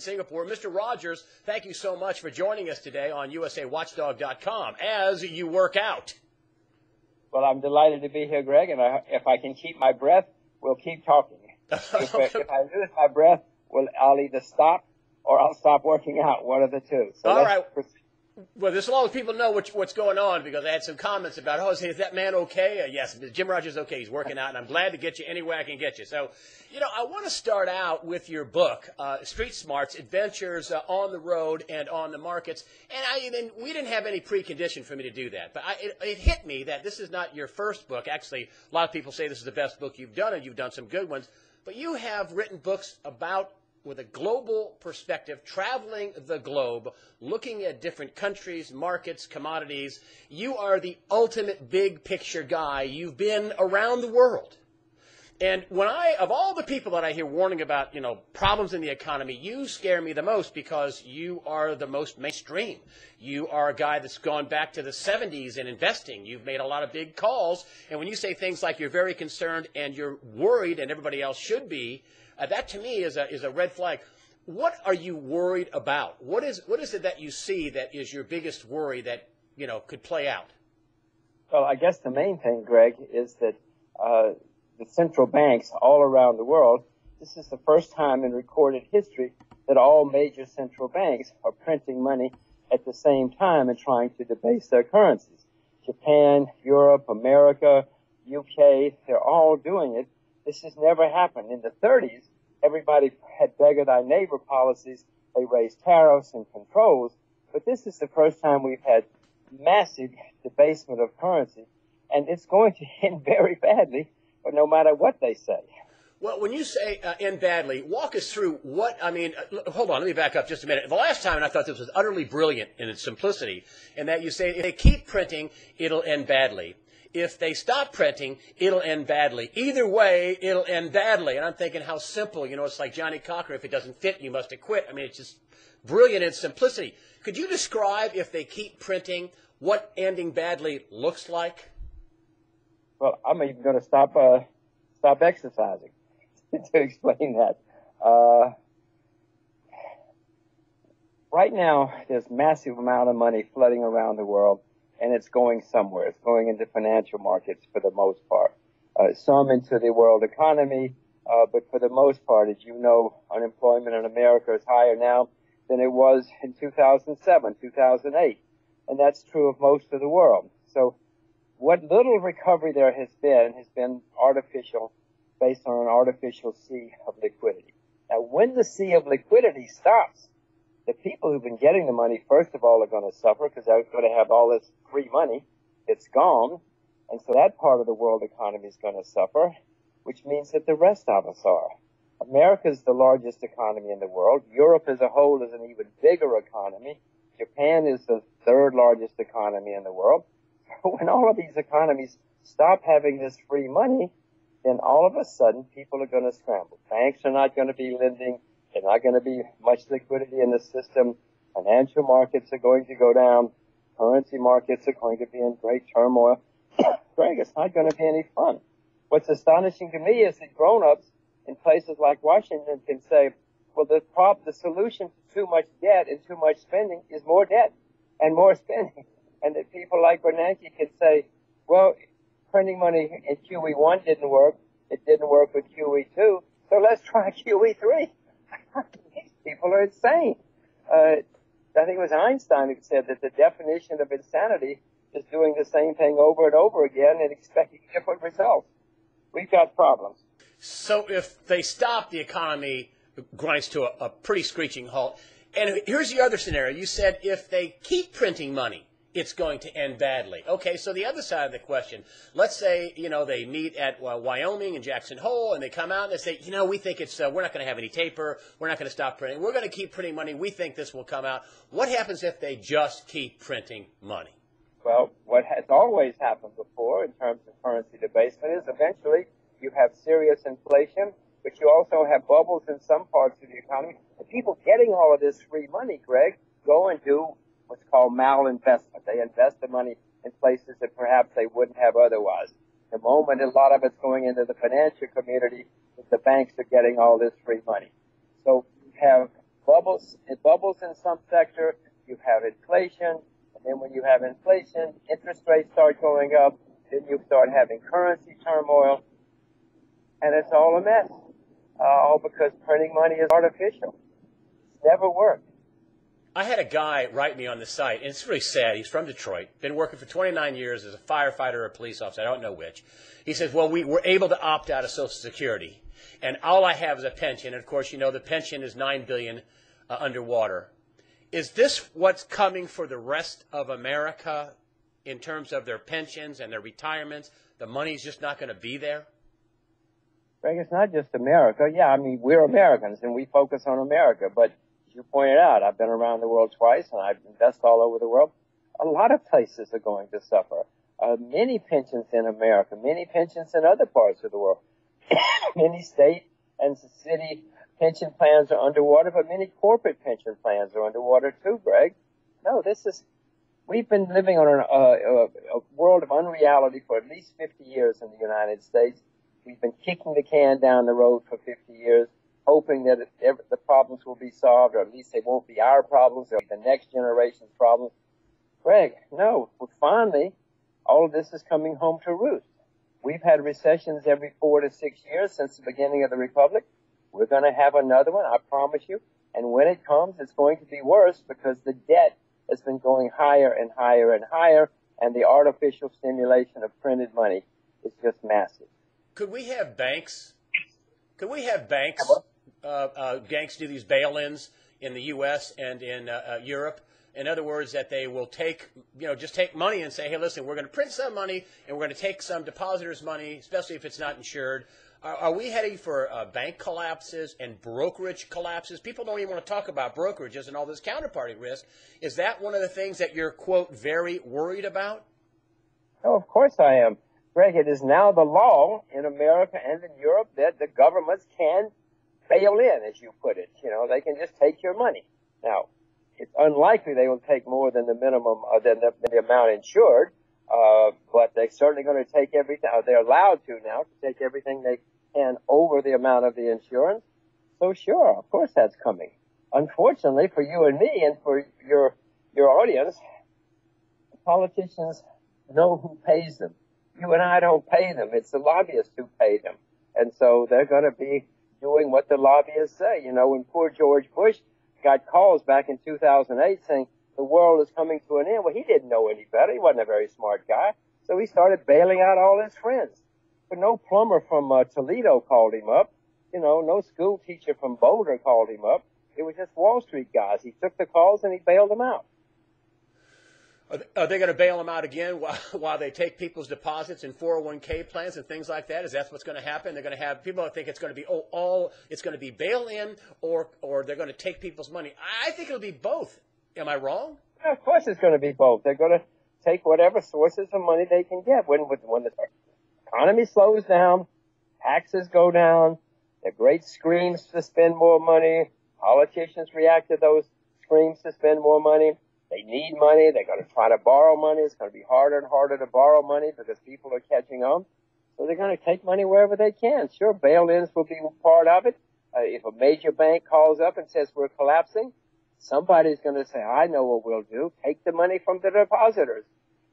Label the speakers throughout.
Speaker 1: Singapore. Mr. Rogers, thank you so much for joining us today on USAWatchdog.com as you work out.
Speaker 2: Well, I'm delighted to be here, Greg, and if I can keep my breath, we'll keep talking. If I lose my breath, I'll either stop or I'll stop working out, one of the two. So
Speaker 1: all right. Well, this will let people know what's going on, because I had some comments about, is that man okay? Yes, Jim Rogers is okay. He's working out, and I'm glad to get you any way I can get you. So, I want to start out with your book, Street Smarts, Adventures on the Road and on the Markets. And we didn't have any precondition for me to do that. But it hit me that this is not your first book. Actually, a lot of people say this is the best book you've done, and you've done some good ones. But you have written books with a global perspective, traveling the globe, looking at different countries, markets, commodities. You are the ultimate big picture guy. You've been around the world. And of all the people that I hear warning about, problems in the economy, you scare me the most because you are the most mainstream. You are a guy that's gone back to the 70s in investing. You've made a lot of big calls. And when you say things like you're very concerned and you're worried and everybody else should be, that to me is a red flag. What are you worried about? What is it that you see that is your biggest worry that, could play out?
Speaker 2: Well, I guess the main thing, Greg, is that the central banks all around the world, this is the first time in recorded history that all major central banks are printing money at the same time and trying to debase their currencies. Japan, Europe, America, UK, they're all doing it. This has never happened. In the 30s, everybody had beggar thy neighbor policies. They raised tariffs and controls. But this is the first time we've had massive debasement of currency. And it's going to end very badly, but no matter what they say.
Speaker 1: Well, when you say end badly, walk us through hold on, let me back up just a minute. The last time, and I thought this was utterly brilliant in its simplicity, in that you say if they keep printing, it'll end badly. If they stop printing, it'll end badly. Either way, it'll end badly. And I'm thinking how simple, it's like Johnny Cochran, if it doesn't fit, you must have quit. It's just brilliant in simplicity. Could you describe, if they keep printing, what ending badly looks like?
Speaker 2: Well, I'm even going to stop exercising to explain that. Right now, there's massive amount of money flooding around the world. And it's going somewhere. It's going into financial markets for the most part. Some into the world economy, but for the most part, as you know, unemployment in America is higher now than it was in 2007, 2008. And that's true of most of the world. So what little recovery there has been artificial, based on an artificial sea of liquidity. Now, when the sea of liquidity stops, the people who've been getting the money, first of all, are going to suffer because they're going to have all this free money. It's gone. And so that part of the world economy is going to suffer, which means that the rest of us are. America is the largest economy in the world. Europe as a whole is an even bigger economy. Japan is the third largest economy in the world. So when all of these economies stop having this free money, then all of a sudden people are going to scramble. Banks are not going to be lending. There's not going to be much liquidity in the system. Financial markets are going to go down. Currency markets are going to be in great turmoil. Greg, it's not going to be any fun. What's astonishing to me is that grown-ups in places like Washington can say, well, the solution to too much debt and too much spending is more debt and more spending. And that people like Bernanke can say, well, printing money in QE1 didn't work. It didn't work with QE2. So let's try QE3. These people are insane. I think it was Einstein who said that the definition of insanity is doing the same thing over and over again and expecting different results. We've got problems.
Speaker 1: So if they stop, the economy grinds to a pretty screeching halt. And here's the other scenario. You said if they keep printing money, it's going to end badly. Okay, so the other side of the question, let's say, they meet at Wyoming and Jackson Hole, and they come out and they say, we think we're not going to have any taper. We're not going to stop printing. We're going to keep printing money. We think this will come out. What happens if they just keep printing money?
Speaker 2: Well, what has always happened before in terms of currency debasement is eventually you have serious inflation, but you also have bubbles in some parts of the economy. The people getting all of this free money, Greg, go and do what's called malinvestment. They invest the money in places that perhaps they wouldn't have otherwise. The moment a lot of it's going into the financial community, the banks are getting all this free money. So you have It bubbles in some sector. You have inflation, and then when you have inflation, interest rates start going up. Then you start having currency turmoil, and it's all a mess. All because printing money is artificial. It's never worked.
Speaker 1: I had a guy write me on the site, and it's really sad. He's from Detroit, been working for 29 years as a firefighter or a police officer. I don't know which. He says, well, we were able to opt out of Social Security, and all I have is a pension. And, of course, you know the pension is $9 billion underwater. Is this what's coming for the rest of America in terms of their pensions and their retirements? The money's just not going to be there?
Speaker 2: Greg, it's not just America. Yeah, I mean, we're Americans, and we focus on America, but as you pointed out, I've been around the world twice, and I invest all over the world. A lot of places are going to suffer. Many pensions in America, many pensions in other parts of the world. Many state and city pension plans are underwater, but many corporate pension plans are underwater too, Greg. No, we've been living on a world of unreality for at least 50 years in the United States. We've been kicking the can down the road for 50 years. Hoping that the problems will be solved, or at least they won't be our problems, they'll be the next generation's problems. Greg, no, finally, all of this is coming home to roost. We've had recessions every 4 to 6 years since the beginning of the Republic. We're going to have another one, I promise you. And when it comes, it's going to be worse because the debt has been going higher and higher and higher, and the artificial stimulation of printed money is just massive.
Speaker 1: Could we have banks? Banks do these bail-ins in the U.S. and in Europe. In other words, that they will just take money and say, hey, listen, we're going to print some money and we're going to take some depositors' money, especially if it's not insured. Are we heading for bank collapses and brokerage collapses? People don't even want to talk about brokerages and all this counterparty risk. Is that one of the things that you're, quote, very worried about?
Speaker 2: Oh, of course I am. Greg, it is now the law in America and in Europe that the governments can bail in, as you put it. You know, they can just take your money. Now, it's unlikely they will take more than the minimum, than the amount insured, but they're certainly going to take everything. They're allowed to now to take everything they can over the amount of the insurance. So sure, of course that's coming. Unfortunately for you and me and for your audience, the politicians know who pays them. You and I don't pay them. It's the lobbyists who pay them. And so they're going to be doing what the lobbyists say. You know, when poor George Bush got calls back in 2008 saying the world is coming to an end, well, he didn't know any better. He wasn't a very smart guy. So he started bailing out all his friends. But no plumber from Toledo called him up. You know, no school teacher from Boulder called him up. It was just Wall Street guys. He took the calls and he bailed them out.
Speaker 1: Are they going to bail them out again while they take people's deposits in 401k plans and things like that? Is that what's going to happen? They're going to have people that think it's going to be it's going to be bail in or they're going to take people's money. I think it'll be both. Am I wrong?
Speaker 2: Yeah, of course it's going to be both. They're going to take whatever sources of money they can get. When the economy slows down, taxes go down, there are great screams to spend more money. Politicians react to those screams to spend more money. They need money. They're going to try to borrow money. It's going to be harder and harder to borrow money because people are catching on. So they're going to take money wherever they can. Sure, bail-ins will be part of it. If a major bank calls up and says we're collapsing, somebody's going to say, I know what we'll do. Take the money from the depositors.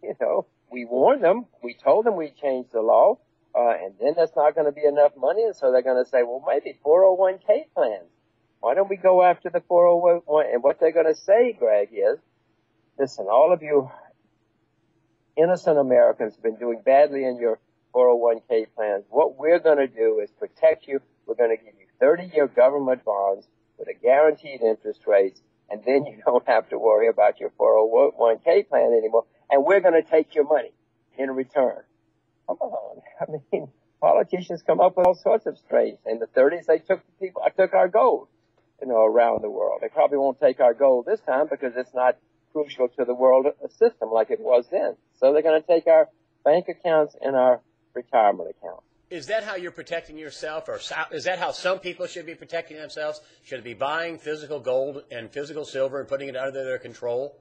Speaker 2: You know, we warned them. We told them we'd change the law. And then there's not going to be enough money. And so they're going to say, well, maybe 401k plans. Why don't we go after the 401? And what they're going to say, Greg, is, listen, all of you innocent Americans have been doing badly in your 401k plans. What we're going to do is protect you. We're going to give you 30-year government bonds with a guaranteed interest rate, and then you don't have to worry about your 401k plan anymore. And we're going to take your money in return. Come on. I mean, politicians come up with all sorts of strange. In the 30s, they took our gold, around the world. They probably won't take our gold this time because it's not crucial to the world system like it was then. So they're going to take our bank accounts and our retirement accounts.
Speaker 1: Is that how you're protecting yourself, or is that how some people should be protecting themselves? Should be buying physical gold and physical silver and putting it under their control?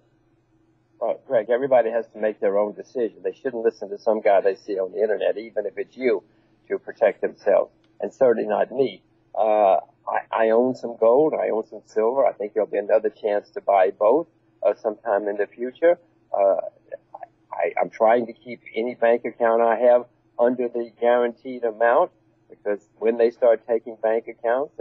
Speaker 2: Well, Greg, everybody has to make their own decision. They shouldn't listen to some guy they see on the internet, even if it's you, to protect themselves, and certainly not me. I own some gold. I own some silver. I think there'll be another chance to buy both sometime in the future. I'm trying to keep any bank account I have under the guaranteed amount, because when they start taking bank accounts,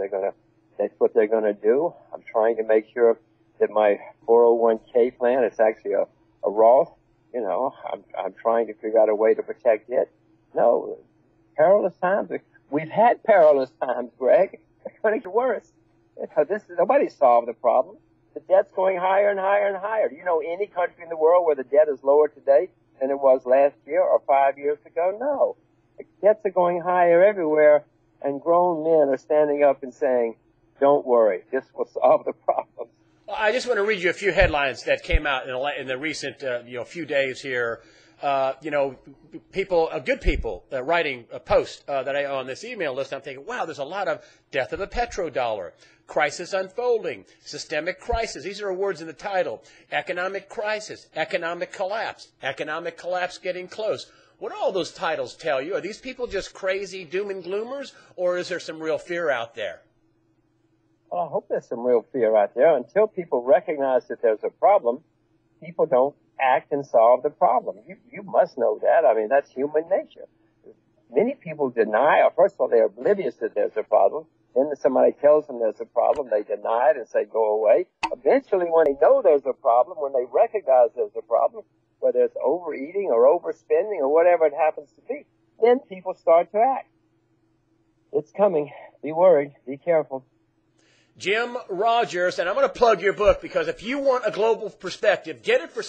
Speaker 2: that's what they're gonna do. I'm trying to make sure that my 401k plan is actually a Roth. You know, I'm trying to figure out a way to protect it. No, perilous times. We've had perilous times, Greg. It's going to get worse. Nobody solved the problem. The debt's going higher and higher and higher. Do you know any country in the world where the debt is lower today than it was last year or 5 years ago? No. The debts are going higher everywhere, and grown men are standing up and saying, don't worry, this will solve the problem.
Speaker 1: I just want to read you a few headlines that came out in the recent few days here. Good people writing a post that I on this email list. I'm thinking, wow, there's a lot of death of the petrodollar, crisis unfolding, systemic crisis. These are words in the title. Economic crisis, economic collapse getting close. What do all those titles tell you? Are these people just crazy doom and gloomers, or is there some real fear out there?
Speaker 2: Well, I hope there's some real fear out there. Until people recognize that there's a problem, people don't act and solve the problem. You must know that. I mean, that's human nature. Many people deny, or first of all, they're oblivious that there's a problem. Then somebody tells them there's a problem, they deny it and say, go away. Eventually, when they know there's a problem, when they recognize there's a problem, whether it's overeating or overspending or whatever it happens to be, then people start to act. It's coming. Be worried. Be careful.
Speaker 1: Jim Rogers, and I'm going to plug your book, because if you want a global perspective, get it for